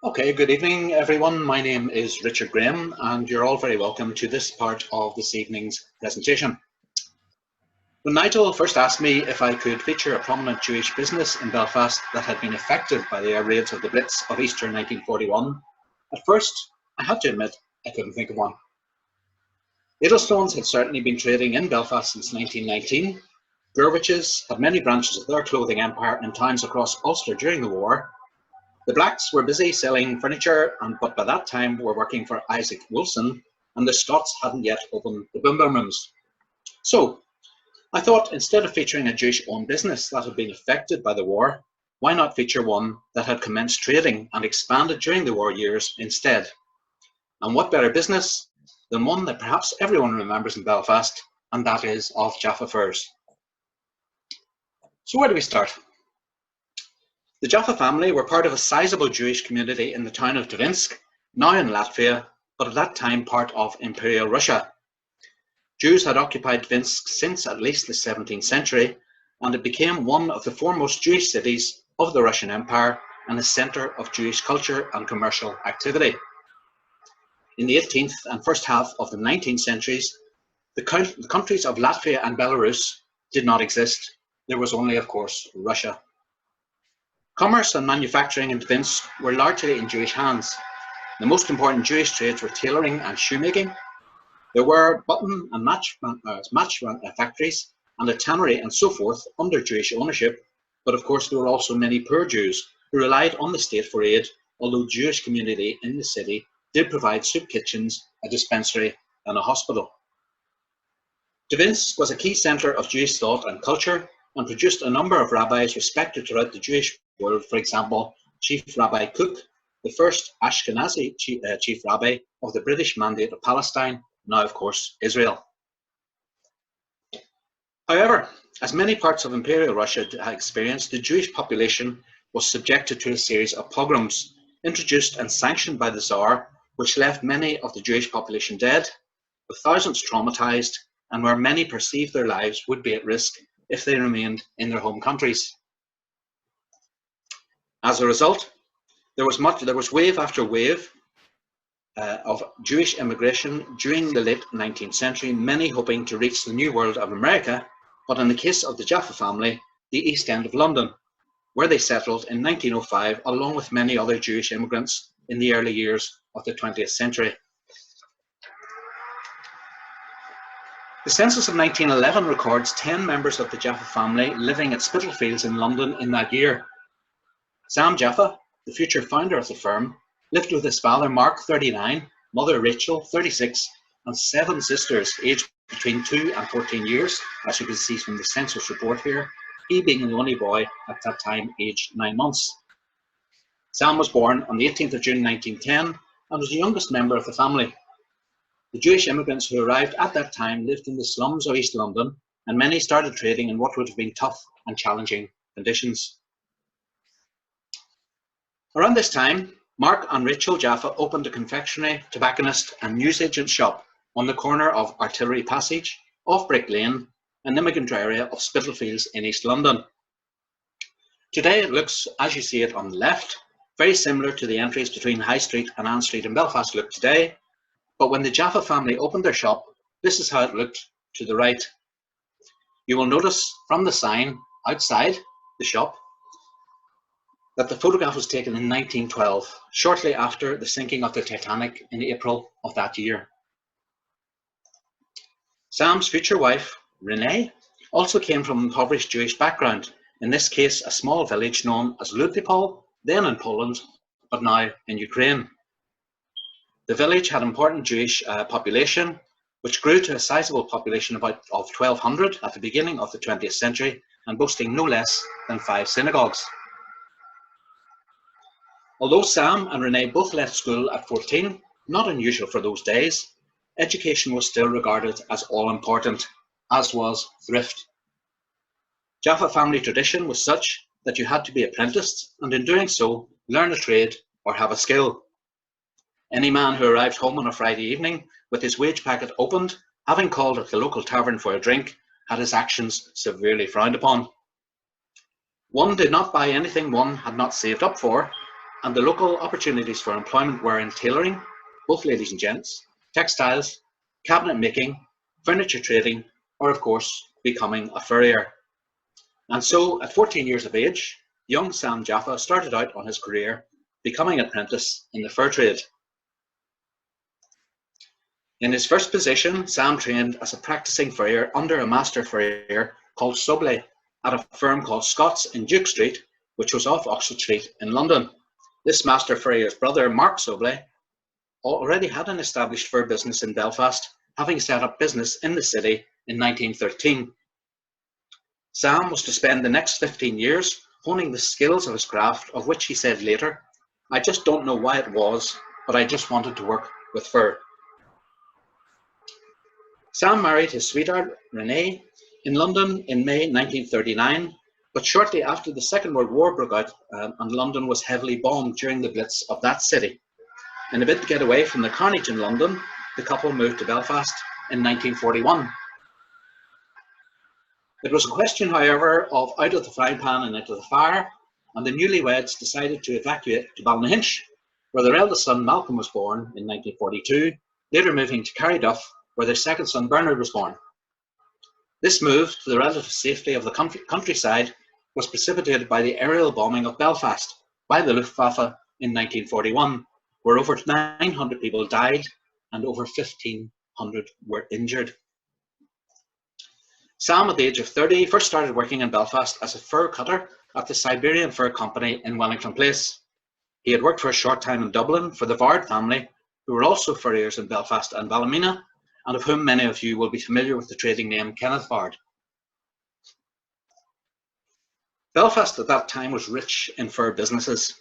Okay, good evening, everyone. My name is Richard Graham, and you're all very welcome to this part of this evening's presentation. When Nigel first asked me if I could feature a prominent Jewish business in Belfast that had been affected by the air raids of the Blitz of Easter 1941, at first I had to admit I couldn't think of one. Edelstones had certainly been trading in Belfast since 1919. Gurviches had many branches of their clothing empire in towns across Ulster during the war. The Blacks were busy selling furniture, but by that time were working for Isaac Wilson, and the Scots hadn't yet opened the boom rooms. So I thought, instead of featuring a Jewish-owned business that had been affected by the war, why not feature one that had commenced trading and expanded during the war years instead? And what better business than one that perhaps everyone remembers in Belfast, and that is of Jaffa furs. So where do we start? The Jaffa family were part of a sizable Jewish community in the town of Dvinsk, now in Latvia, but at that time part of Imperial Russia. Jews had occupied Dvinsk since at least the 17th century, and it became one of the foremost Jewish cities of the Russian Empire and a centre of Jewish culture and commercial activity. In the 18th and first half of the 19th centuries, the countries of Latvia and Belarus did not exist. There was only, of course, Russia. Commerce and manufacturing in Dvinsk were largely in Jewish hands. The most important Jewish trades were tailoring and shoemaking. There were button and match factories and a tannery and so forth under Jewish ownership, but of course there were also many poor Jews who relied on the state for aid, although the Jewish community in the city did provide soup kitchens, a dispensary and a hospital. Dvinsk was a key centre of Jewish thought and culture and produced a number of rabbis respected throughout the Jewish world. For example, Chief Rabbi Kook, the first Ashkenazi chief rabbi of the British Mandate of Palestine, now of course Israel. However, as many parts of Imperial Russia had experienced, the Jewish population was subjected to a series of pogroms introduced and sanctioned by the Tsar, which left many of the Jewish population dead, with thousands traumatized, and where many perceived their lives would be at risk if they remained in their home countries. As a result, there was wave after wave of Jewish immigration during the late 19th century, many hoping to reach the new world of America, but in the case of the Jaffa family, the East End of London, where they settled in 1905 along with many other Jewish immigrants in the early years of the 20th century. The census of 1911 records 10 members of the Jaffa family living at Spitalfields in London in that year. Sam Jaffa, the future founder of the firm, lived with his father Mark, 39, mother Rachel, 36, and 7 sisters aged between 2 and 14 years, as you can see from the census report here, he being the only boy at that time aged 9 months. Sam was born on the 18th of June 1910 and was the youngest member of the family. The Jewish immigrants who arrived at that time lived in the slums of East London, and many started trading in what would have been tough and challenging conditions. Around this time, Mark and Rachel Jaffa opened a confectionery, tobacconist and newsagent shop on the corner of Artillery Passage, off Brick Lane, an immigrant area of Spitalfields in East London. Today it looks, as you see it on the left, very similar to the entries between High Street and Ann Street in Belfast look today, but when the Jaffa family opened their shop, this is how it looked to the right. You will notice from the sign outside the shop that the photograph was taken in 1912, shortly after the sinking of the Titanic in April of that year. Sam's future wife, Renee, also came from an impoverished Jewish background, in this case a small village known as Ludwipol, then in Poland, but now in Ukraine. The village had important Jewish population, which grew to a sizable population of 1,200 at the beginning of the 20th century, and boasting no less than 5 synagogues. Although Sam and Renee both left school at 14, not unusual for those days, education was still regarded as all-important, as was thrift. Jaffa family tradition was such that you had to be apprenticed, and in doing so, learn a trade or have a skill. Any man who arrived home on a Friday evening with his wage packet opened, having called at the local tavern for a drink, had his actions severely frowned upon. One did not buy anything one had not saved up for, and the local opportunities for employment were in tailoring, both ladies and gents, textiles, cabinet making, furniture trading, or of course, becoming a furrier. And so, at 14 years of age, young Sam Jaffa started out on his career, becoming an apprentice in the fur trade. In his first position, Sam trained as a practicing furrier under a master furrier called Subley at a firm called Scott's in Duke Street, which was off Oxford Street in London. This master furrier's brother, Mark Subley, already had an established fur business in Belfast, having set up business in the city in 1913. Sam was to spend the next 15 years honing the skills of his craft, of which he said later, "I just don't know why it was, but I just wanted to work with fur." Sam married his sweetheart, Renee, in London in May 1939, but shortly after the Second World War broke out and London was heavily bombed during the Blitz of that city. In a bid to get away from the carnage in London, the couple moved to Belfast in 1941. It was a question, however, of out of the frying pan and into the fire, and the newlyweds decided to evacuate to Ballynahinch, where their eldest son Malcolm was born in 1942, later moving to Carryduff, where their second son Bernard was born. This move to the relative safety of the countryside was precipitated by the aerial bombing of Belfast by the Luftwaffe in 1941, where over 900 people died and over 1,500 were injured. Sam, at the age of 30, first started working in Belfast as a fur cutter at the Siberian Fur Company in Wellington Place. He had worked for a short time in Dublin for the Vard family, who were also furriers in Belfast and Ballymena, and of whom many of you will be familiar with the trading name Kenneth Vard. Belfast at that time was rich in fur businesses.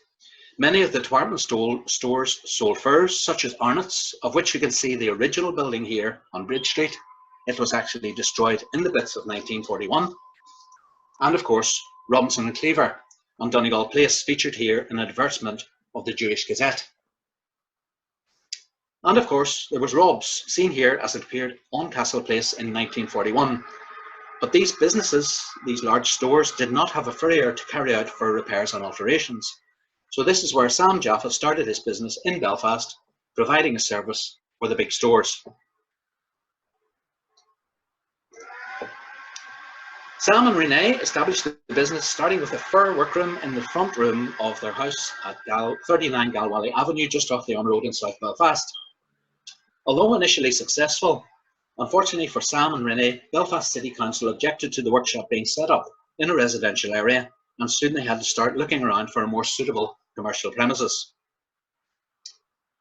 Many of the department stores sold furs, such as Arnott's, of which you can see the original building here on Bridge Street. It was actually destroyed in the Blitz of 1941. And of course, Robinson and Cleaver on Donegal Place, featured here in an advertisement of the Jewish Gazette. And of course, there was Rob's, seen here as it appeared on Castle Place in 1941. But these businesses, these large stores, did not have a furrier to carry out fur repairs and alterations. So this is where Sam Jaffa started his business in Belfast, providing a service for the big stores. Sam and Renee established the business, starting with a fur workroom in the front room of their house at 39 Galwally Avenue, just off the on-road in South Belfast. Although initially successful, unfortunately for Sam and Renee, Belfast City Council objected to the workshop being set up in a residential area, and soon they had to start looking around for a more suitable commercial premises.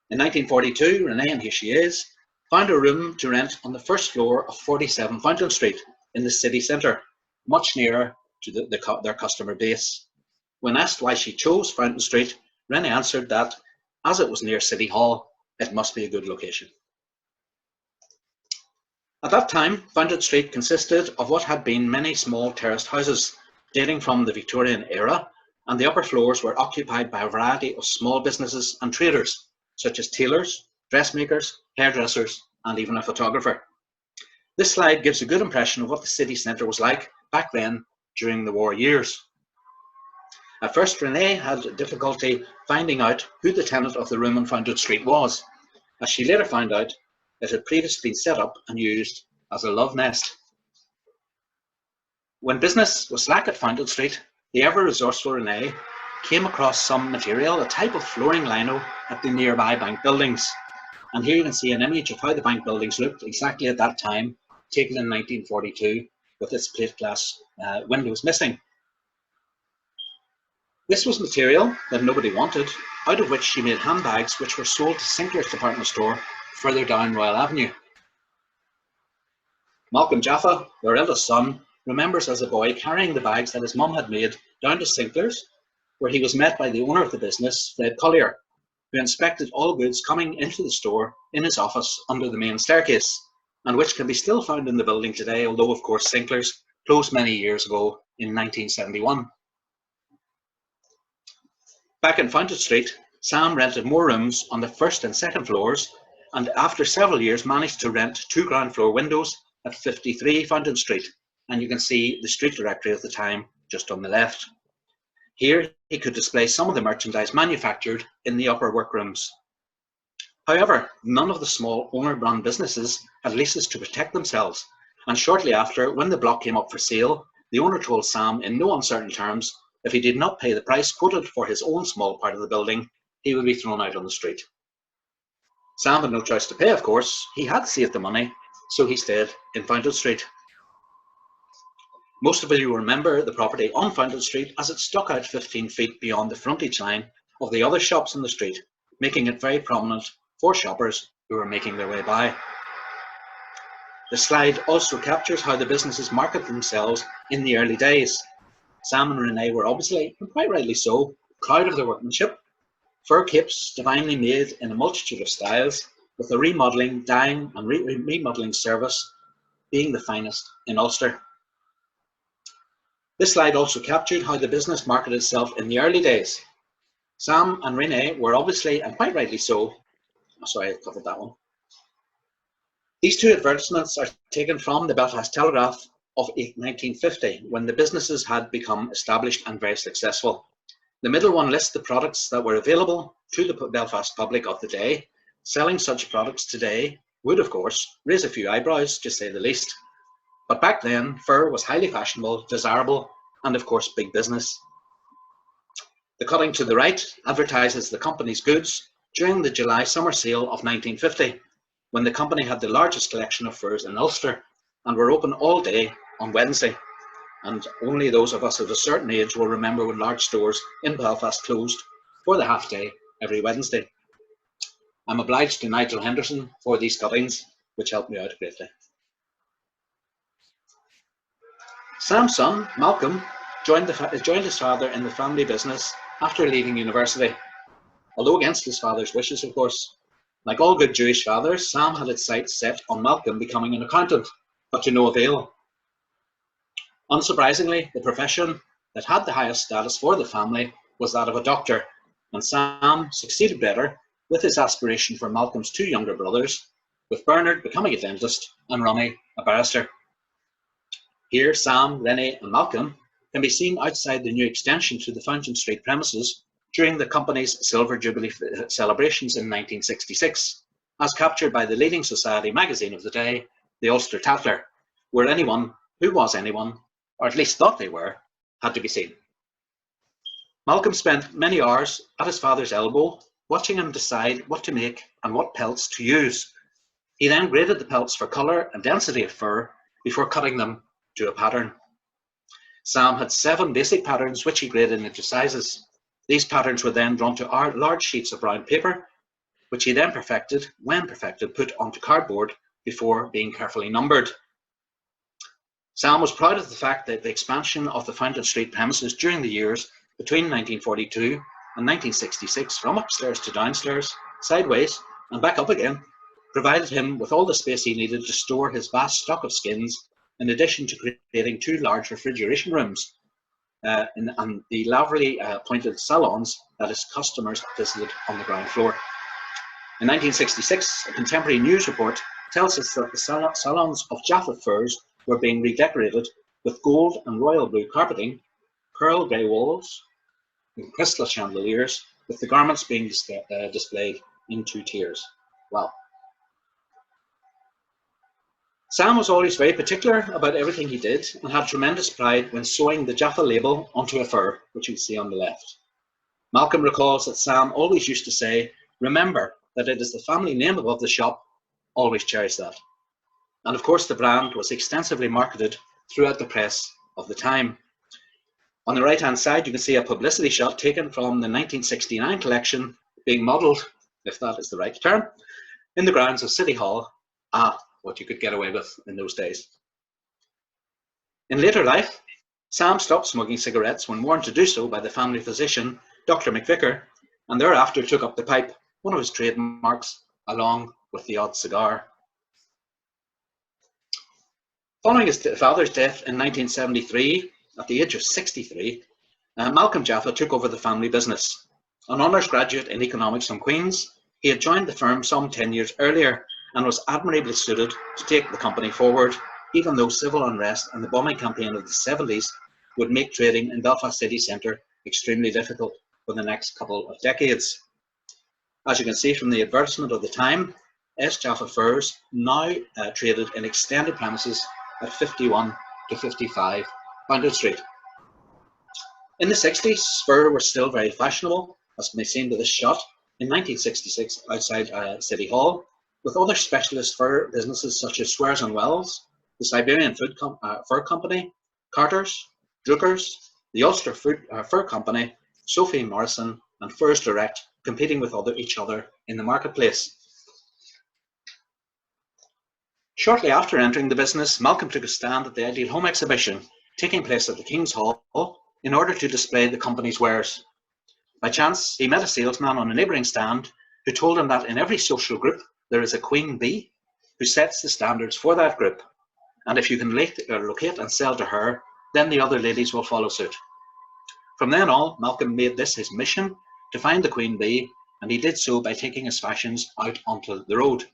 In 1942, Renee, and here she is, found a room to rent on the first floor of 47 Fountain Street in the city centre, much nearer to their customer base. When asked why she chose Fountain Street, Renee answered that, as it was near City Hall, it must be a good location. At that time, Fountain Street consisted of what had been many small terraced houses dating from the Victorian era, and the upper floors were occupied by a variety of small businesses and traders, such as tailors, dressmakers, hairdressers, and even a photographer. This slide gives a good impression of what the city centre was like back then during the war years. At first, Renee had difficulty finding out who the tenant of the room on Fountain Street was, as she later found out it had previously been set up and used as a love nest. When business was slack at Fountain Street, the ever-resourceful Renee came across some material, a type of flooring lino, at the nearby bank buildings. And here you can see an image of how the bank buildings looked exactly at that time, taken in 1942, with its plate glass windows missing. This was material that nobody wanted, out of which she made handbags which were sold to Sinclair's department store further down Royal Avenue. Malcolm Jaffa, their eldest son, remembers as a boy carrying the bags that his mum had made down to Sinclair's, where he was met by the owner of the business, Fred Collier, who inspected all goods coming into the store in his office under the main staircase, and which can be still found in the building today, although of course Sinclair's closed many years ago in 1971. Back in Fountain Street, Sam rented more rooms on the first and second floors, and after several years managed to rent 2 ground floor windows at 53 Fountain Street, and you can see the street directory of the time just on the left. Here he could display some of the merchandise manufactured in the upper workrooms. However, none of the small owner-run businesses had leases to protect themselves, and shortly after, when the block came up for sale, the owner told Sam in no uncertain terms if he did not pay the price quoted for his own small part of the building, he would be thrown out on the street. Sam had no choice to pay, of course. He had saved the money, so he stayed in Fountain Street. Most of you will remember the property on Fountain Street as it stuck out 15 feet beyond the frontage line of the other shops in the street, making it very prominent for shoppers who were making their way by. The slide also captures how the businesses marketed themselves in the early days. Sam and Renee were obviously, and quite rightly so, proud of their workmanship. Fur capes divinely made in a multitude of styles, with the remodelling, dyeing and remodelling service being the finest in Ulster. This slide also captured how the business marketed itself in the early days. Sam and Renee were obviously, and quite rightly so, sorry, I covered that one. These two advertisements are taken from the Belfast Telegraph of 1950, when the businesses had become established and very successful. The middle one lists the products that were available to the Belfast public of the day. Selling such products today would, of course, raise a few eyebrows, to say the least. But back then, fur was highly fashionable, desirable, and of course, big business. The cutting to the right advertises the company's goods during the July summer sale of 1950, when the company had the largest collection of furs in Ulster and were open all day on Wednesday. And only those of us of a certain age will remember when large stores in Belfast closed for the half day every Wednesday. I'm obliged to Nigel Henderson for these cuttings, which helped me out greatly. Sam's son, Malcolm, joined his father in the family business after leaving university, although against his father's wishes, of course. Like all good Jewish fathers, Sam had his sights set on Malcolm becoming an accountant, but to no avail. Unsurprisingly, the profession that had the highest status for the family was that of a doctor, and Sam succeeded better with his aspiration for Malcolm's two younger brothers, with Bernard becoming a dentist and Ronnie a barrister. Here, Sam, Rennie and Malcolm can be seen outside the new extension to the Fountain Street premises during the company's Silver Jubilee celebrations in 1966, as captured by the leading society magazine of the day, the Ulster Tatler, where anyone who was anyone, or at least thought they were, had to be seen. Malcolm spent many hours at his father's elbow, watching him decide what to make and what pelts to use. He then graded the pelts for colour and density of fur before cutting them to a pattern. Sam had 7 basic patterns which he graded into sizes. These patterns were then drawn to large sheets of brown paper, which he then perfected, put onto cardboard before being carefully numbered. Sam was proud of the fact that the expansion of the Fountain Street premises during the years between 1942 and 1966, from upstairs to downstairs, sideways, and back up again, provided him with all the space he needed to store his vast stock of skins, in addition to creating 2 large refrigeration rooms and the laterally pointed salons that his customers visited on the ground floor. In 1966, a contemporary news report tells us that the salons of Jaffa furs were being redecorated with gold and royal blue carpeting, pearl grey walls, and crystal chandeliers, with the garments being displayed in 2 tiers. Wow. Sam was always very particular about everything he did and had tremendous pride when sewing the Jaffa label onto a fur, which you can see on the left. Malcolm recalls that Sam always used to say, "Remember that it is the family name above the shop, always cherish that." And of course, the brand was extensively marketed throughout the press of the time. On the right-hand side, you can see a publicity shot taken from the 1969 collection being modelled, if that is the right term, in the grounds of City Hall. What you could get away with in those days. In later life, Sam stopped smoking cigarettes when warned to do so by the family physician, Dr. McVicker, and thereafter took up the pipe, one of his trademarks, along with the odd cigar. Following his father's death in 1973, at the age of 63, Malcolm Jaffa took over the family business. An honours graduate in economics from Queen's, he had joined the firm some 10 years earlier and was admirably suited to take the company forward, even though civil unrest and the bombing campaign of the 70s would make trading in Belfast city centre extremely difficult for the next couple of decades. As you can see from the advertisement of the time, Jaffa Furs now traded in extended premises at 51 to 55 Boundary Street. In the 60s, fur were still very fashionable, as can be seen by this shot in 1966 outside City Hall, with other specialist fur businesses such as Swears and Wells, the Siberian Fur Company, Carter's, Drucker's, the Ulster Fur Company, Sophie Morrison, and Furs Direct competing with each other in the marketplace. Shortly after entering the business, Malcolm took a stand at the Ideal Home exhibition, taking place at the King's Hall, in order to display the company's wares. By chance, he met a salesman on a neighbouring stand who told him that in every social group there is a queen bee who sets the standards for that group, and if you can locate and sell to her, then the other ladies will follow suit. From then on, Malcolm made this his mission to find the queen bee, and he did so by taking his fashions out onto the road.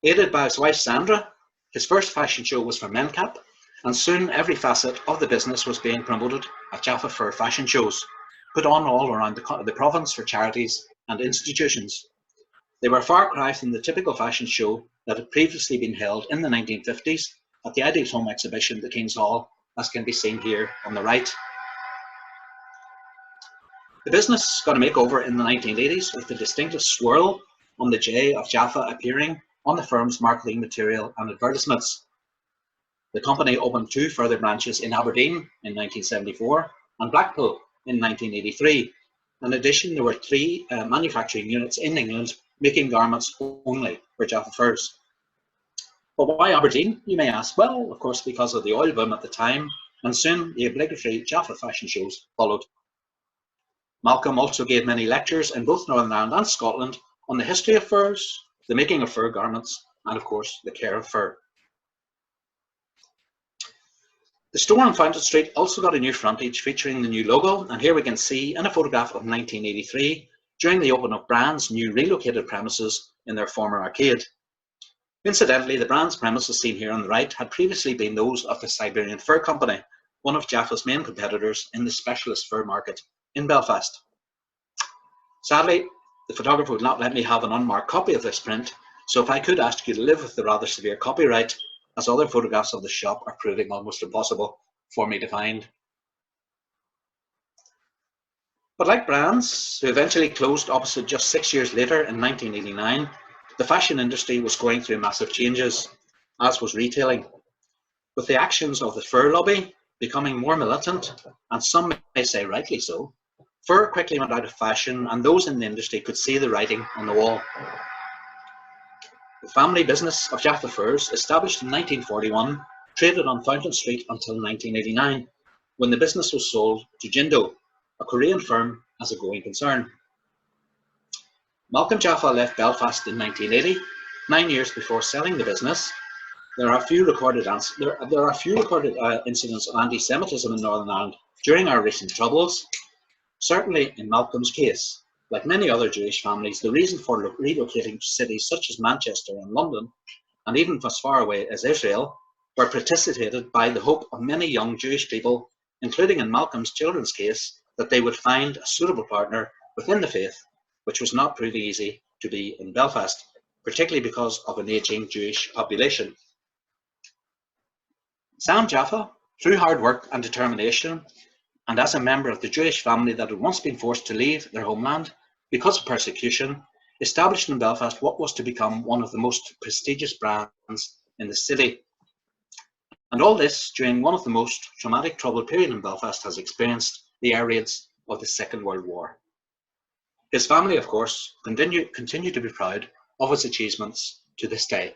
Aided by his wife Sandra, his first fashion show was for Mencap, and soon every facet of the business was being promoted at Jaffa Fur fashion shows, put on all around the province for charities and institutions. They were a far cry from the typical fashion show that had previously been held in the 1950s at the Ideal Home exhibition at the King's Hall, as can be seen here on the right. The business got a makeover in the 1980s with the distinctive swirl on the J of Jaffa appearing on the firm's marketing material and advertisements. The company opened 2 further branches in Aberdeen in 1974 and Blackpool in 1983. In addition, there were 3 manufacturing units in England making garments only for Jaffa Furs. But why Aberdeen, you may ask? Well, of course, because of the oil boom at the time, and soon the obligatory Jaffa fashion shows followed. Malcolm also gave many lectures in both Northern Ireland and Scotland on the history of furs, the making of fur garments, and of course, the care of fur. The store on Fountain Street also got a new frontage featuring the new logo, and here we can see in a photograph of 1983 during the opening of Brand's new relocated premises in their former arcade. Incidentally, the Brand's premises seen here on the right had previously been those of the Siberian Fur Company, one of Jaffa's main competitors in the specialist fur market in Belfast. Sadly, the photographer would not let me have an unmarked copy of this print, so if I could ask you to live with the rather severe copyright, as other photographs of the shop are proving almost impossible for me to find. But like Brand's, who eventually closed opposite just 6 years later in 1989, the fashion industry was going through massive changes, as was retailing. With the actions of the fur lobby becoming more militant, and some may say rightly so, fur quickly went out of fashion, and those in the industry could see the writing on the wall. The family business of Jaffa Furs, established in 1941, traded on Fountain Street until 1989, when the business was sold to Jindo, a Korean firm, as a going concern. Malcolm Jaffa left Belfast in 1980, 9 years before selling the business. There are a few recorded incidents of anti-Semitism in Northern Ireland during our recent troubles. Certainly in Malcolm's case, like many other Jewish families, the reason for relocating to cities such as Manchester and London, and even as far away as Israel, were precipitated by the hope of many young Jewish people, including in Malcolm's children's case, that they would find a suitable partner within the faith, which was not proving easy to be in Belfast, particularly because of an ageing Jewish population. Sam Jaffa, through hard work and determination, and as a member of the Jewish family that had once been forced to leave their homeland because of persecution, established in Belfast what was to become one of the most prestigious brands in the city. And all this during one of the most traumatic troubled period in Belfast has experienced, the air raids of the Second World War. His family, of course, continue to be proud of his achievements to this day.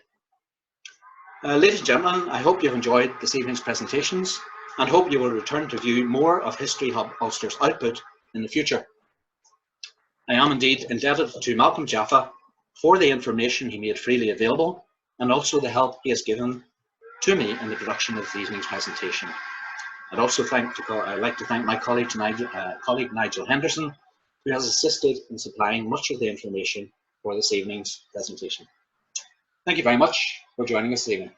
Ladies and gentlemen, I hope you've enjoyed this evening's presentations, and hope you will return to view more of History Hub Ulster's output in the future. I am indeed indebted to Malcolm Jaffa for the information he made freely available, and also the help he has given to me in the production of this evening's presentation. I'd also like to thank my colleague Nigel Henderson, who has assisted in supplying much of the information for this evening's presentation. Thank you very much for joining us this evening.